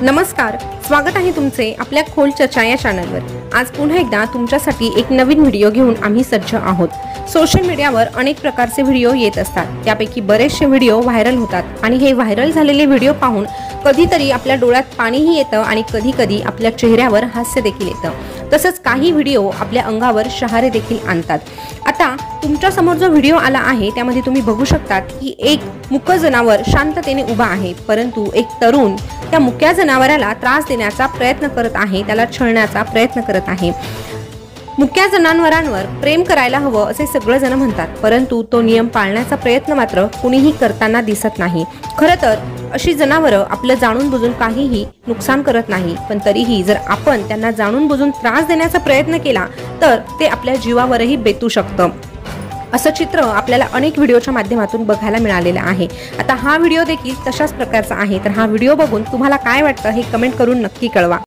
नमस्कार, स्वागत आहे तुमचे आपल्या खोल चर्चा या चॅनलवर। आज पुन्हा एकदा तुमच्यासाठी एक नवीन व्हिडिओ घेऊन आम्ही सज्ज आहोत। सोशल मीडियावर अनेक प्रकारचे व्हिडिओ येत असतात, त्यापैकी बरेचसे व्हिडिओ व्हायरल होतात आणि हे व्हायरल झालेले व्हिडिओ पाहून कधीतरी आपल्या डोळ्यात पाणीही येतं आणि कधी-कधी आपल्या चेहऱ्यावर हास्य देखील येतं। तसंच काही व्हिडिओ आपल्या अंगावर शहारे देखील आणतात। आता तुमच्या समोर जो व्हिडिओ आला आहे त्यामध्ये तुम्ही बघू शकता की एक मुक जनावर शांततेने उभा आहे, परंतु एक तरुण त्या मुक्या जनावराला त्रास देण्याचा प्रयत्न करत आहे, त्याला छळण्याचा प्रयत्न करत आहे। मुक्या जनावरांवर प्रेम करायला हवं असे सगळेजण म्हणतात, परंतु तो नियम पाळण्याचा प्रयत्न मात्र कुणीही करताना दिसत नाही। खरं तर अशी जनावरं आपलं जाणून बुजून काहीही नुकसान करत नाही, पण तरीही जर आपण त्यांना जाणून बुजून त्रास देण्याचा प्रयत्न केला तर ते आपल्या जीवावरही बेतू शकतं। असं चित्र आपल्याला अनेक व्हिडिओच्या माध्यमातून बघायला मिळालेलं आहे। आता हा व्हिडिओ देखील तशाच प्रकारचा आहे, तर हा व्हिडिओ बघून तुम्हाला काय वाटतं हे कमेंट करून नक्की कळवा।